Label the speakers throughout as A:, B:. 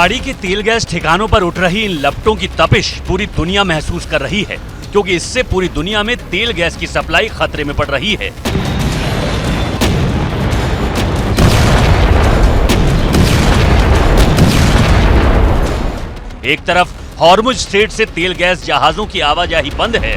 A: खाड़ी के तेल गैस ठिकानों पर उठ रही इन लपटों की तपिश पूरी दुनिया महसूस कर रही है, क्योंकि इससे पूरी दुनिया में तेल गैस की सप्लाई खतरे में पड़ रही है। एक तरफ हॉर्मुज स्ट्रेट से तेल गैस जहाजों की आवाजाही बंद है,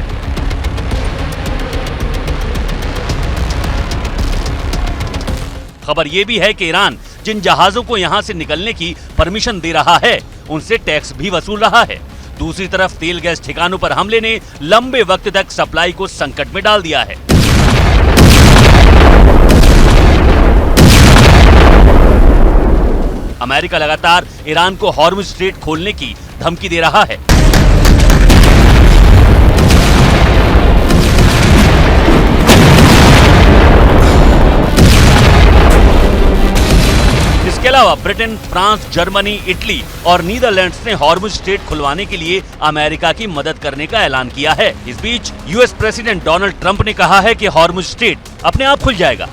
A: खबर यह भी है कि ईरान जिन जहाजों को यहां से निकलने की परमिशन दे रहा है, उनसे टैक्स भी वसूल रहा है। दूसरी तरफ तेल गैस ठिकानों पर हमले ने लंबे वक्त तक सप्लाई को संकट में डाल दिया है। अमेरिका लगातार ईरान को हॉर्मुज स्ट्रेट खोलने की धमकी दे रहा है। इसके अलावा ब्रिटेन, फ्रांस, जर्मनी, इटली और नीदरलैंड्स ने हॉर्मुज स्ट्रेट खुलवाने के लिए अमेरिका की मदद करने का ऐलान किया है। इस बीच यूएस प्रेसिडेंट डोनाल्ड ट्रंप ने कहा है कि हॉर्मुज स्ट्रेट अपने आप खुल जाएगा।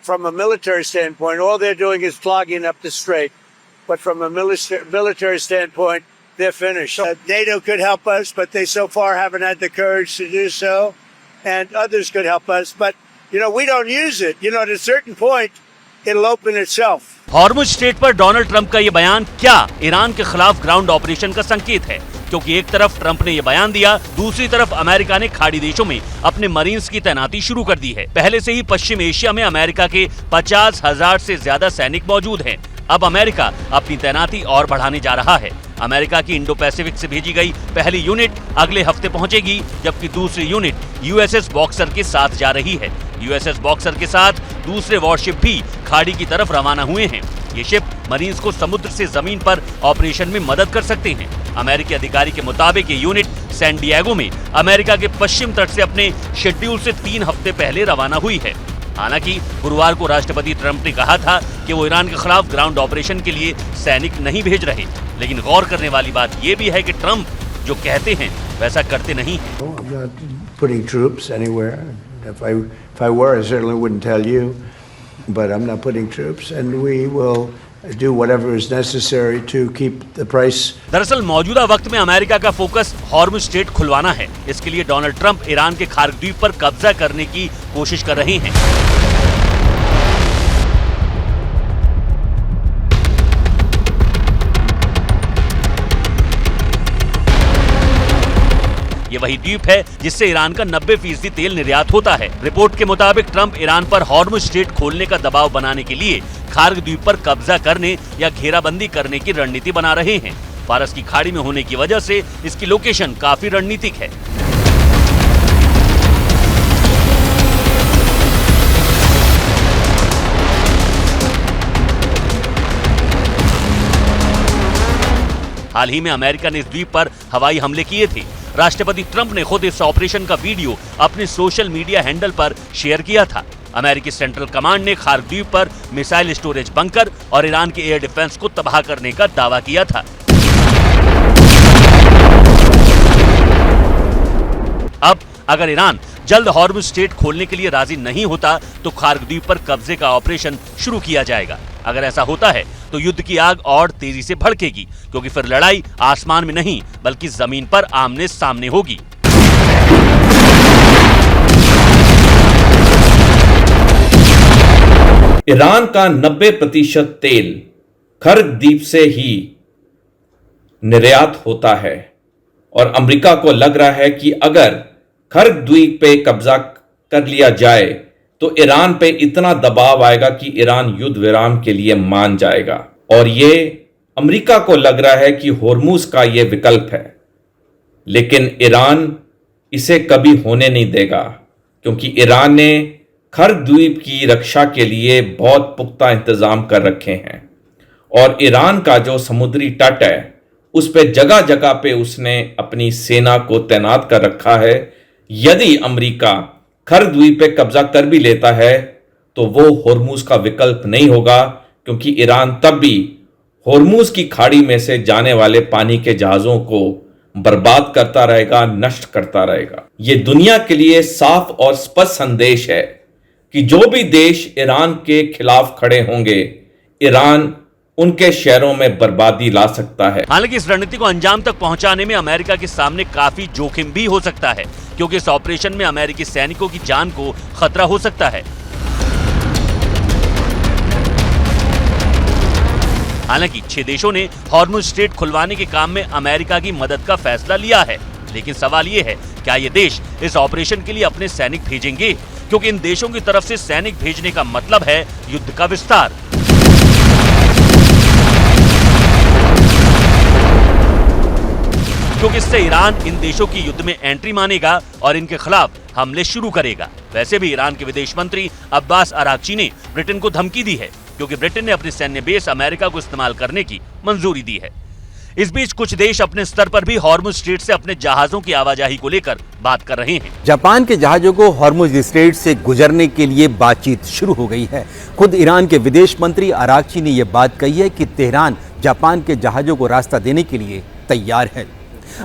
B: From a military standpoint, all they're doing is clogging up the strait. But from a military standpoint, they're finished. NATO could help us, but they so far haven't had the courage to do so. And others could help us, but we don't use it. At a certain point, it'll open itself.
A: Hormuz strait पर Donald Trump का ये बयान क्या Iran के खिलाफ ground operation का संकेत है? क्योंकि एक तरफ ट्रंप ने ये बयान दिया, दूसरी तरफ अमेरिका ने खाड़ी देशों में अपने मरीन्स की तैनाती शुरू कर दी है। पहले से ही पश्चिम एशिया में अमेरिका के 50,000 से ज्यादा सैनिक मौजूद हैं। अब अमेरिका अपनी तैनाती और बढ़ाने जा रहा है। अमेरिका की इंडो पैसिफिक से भेजी गई पहली यूनिट अगले हफ्ते पहुंचेगी, जबकि दूसरी यूनिट यूएसएस बॉक्सर के साथ जा रही है। यूएसएस बॉक्सर के साथ दूसरे वॉरशिप भी खाड़ी की तरफ रवाना हुए हैं। ये शिप मरीन्स को समुद्र से जमीन पर ऑपरेशन में मदद कर सकते हैं। अमेरिकी अधिकारी के मुताबिक ये यूनिट सैन डिएगो में अमेरिका के पश्चिम तट से अपने शेड्यूल से 3 हफ्ते पहले रवाना हुई है। हालांकि गुरुवार को राष्ट्रपति ट्रंप ने कहा था कि वो ईरान के खिलाफ ग्राउंड ऑपरेशन के लिए सैनिक नहीं भेज रहे, लेकिन गौर करने वाली बात ये भी है कि ट्रंप जो कहते हैं वैसा करते नहीं हैं।
B: But I'm not putting troops, and we will do whatever is necessary to keep the price.
A: दरअसल मौजूदा वक्त में अमेरिका का फोकस हॉर्मुज स्ट्रेट खुलवाना है। इसके लिए डोनाल्ड ट्रंप ईरान के खार्ग द्वीप पर कब्जा करने की कोशिश कर रहे हैं। ये वही द्वीप है जिससे ईरान का 90% तेल निर्यात होता है। रिपोर्ट के मुताबिक ट्रंप ईरान पर हॉर्मुज स्ट्रेट खोलने का दबाव बनाने के लिए खार्ग द्वीप पर कब्जा करने या घेराबंदी करने की रणनीति बना रहे हैं। फारस की खाड़ी में होने की वजह से इसकी लोकेशन काफी रणनीतिक है। हाल ही में अमेरिका ने इस द्वीप पर हवाई हमले किए थे। राष्ट्रपति ट्रंप ने खुद इस ऑपरेशन का वीडियो अपने सोशल मीडिया हैंडल पर शेयर किया था। अमेरिकी सेंट्रल कमांड ने खार्ग द्वीप पर मिसाइल स्टोरेज बंकर और ईरान के एयर डिफेंस को तबाह करने का दावा किया था। अब अगर ईरान जल्द हॉर्मुज स्ट्रेट खोलने के लिए राजी नहीं होता तो खार्ग द्वीप पर कब्जे का ऑपरेशन शुरू किया जाएगा। अगर ऐसा होता है तो युद्ध की आग और तेजी से भड़केगी, क्योंकि फिर लड़ाई आसमान में नहीं बल्कि जमीन पर आमने सामने होगी।
C: ईरान का 90% तेल खार्ग द्वीप से ही निर्यात होता है और अमेरिका को लग रहा है कि अगर खार्ग द्वीप पे कब्जा कर लिया जाए तो ईरान पे इतना दबाव आएगा कि ईरान युद्ध विराम के लिए मान जाएगा। और ये अमेरिका को लग रहा है कि होर्मुज का ये विकल्प है, लेकिन ईरान इसे कभी होने नहीं देगा, क्योंकि ईरान ने खार्ग द्वीप की रक्षा के लिए बहुत पुख्ता इंतजाम कर रखे हैं और ईरान का जो समुद्री तट है उस पे जगह जगह पे उसने अपनी सेना को तैनात कर रखा है। यदि अमेरिका खार्ग द्वीप पे कब्जा कर भी लेता है तो वो होर्मुज का विकल्प नहीं होगा, क्योंकि ईरान तब भी होर्मुज की खाड़ी में से जाने वाले पानी के जहाजों को बर्बाद करता रहेगा, नष्ट करता रहेगा। ये दुनिया के लिए साफ और स्पष्ट संदेश है कि जो भी देश ईरान के खिलाफ खड़े होंगे, ईरान उनके शेयरों में बर्बादी ला सकता है।
A: हालांकि इस रणनीति को अंजाम तक पहुंचाने में अमेरिका के सामने काफी जोखिम भी हो सकता है, क्योंकि इस ऑपरेशन में अमेरिकी सैनिकों की जान को खतरा हो सकता है। हालांकि 6 देशों ने हॉर्मुज स्ट्रेट खुलवाने के काम में अमेरिका की मदद का फैसला लिया है, लेकिन सवाल ये है, क्या ये देश इस ऑपरेशन के लिए अपने सैनिक भेजेंगे? क्योंकि इन देशों की तरफ से सैनिक भेजने का मतलब है युद्ध का विस्तार। क्योंकि इससे ईरान इन देशों की युद्ध में एंट्री मानेगा और इनके खिलाफ हमले शुरू करेगा। वैसे भी ईरान के विदेश मंत्री अब्बास अरागची ने ब्रिटेन को धमकी दी है, क्योंकि ब्रिटेन ने अपने सैन्य बेस अमेरिका को इस्तेमाल करने की मंजूरी दी है। इस बीच कुछ देश अपने स्तर पर भी हॉर्मुज स्ट्रेट से अपने जहाजों की आवाजाही को लेकर बात कर रहे हैं।
D: जापान के जहाजों को हॉर्मुज स्ट्रेट से गुजरने के लिए बातचीत शुरू हो गई है। खुद ईरान के विदेश मंत्री अरागची ने यह बात कही है कि तेहरान जापान के जहाजों को रास्ता देने के लिए तैयार है।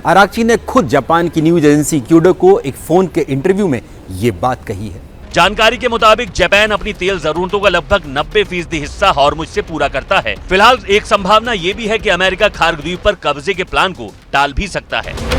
D: अरागची ने खुद जापान की न्यूज एजेंसी क्यूडो को एक फोन के इंटरव्यू में ये बात कही है।
A: जानकारी के मुताबिक जापान अपनी तेल जरूरतों का लगभग 90% हिस्सा हॉर्मुज से पूरा करता है। फिलहाल एक संभावना ये भी है कि अमेरिका खार्ग द्वीप पर कब्जे के प्लान को टाल भी सकता है।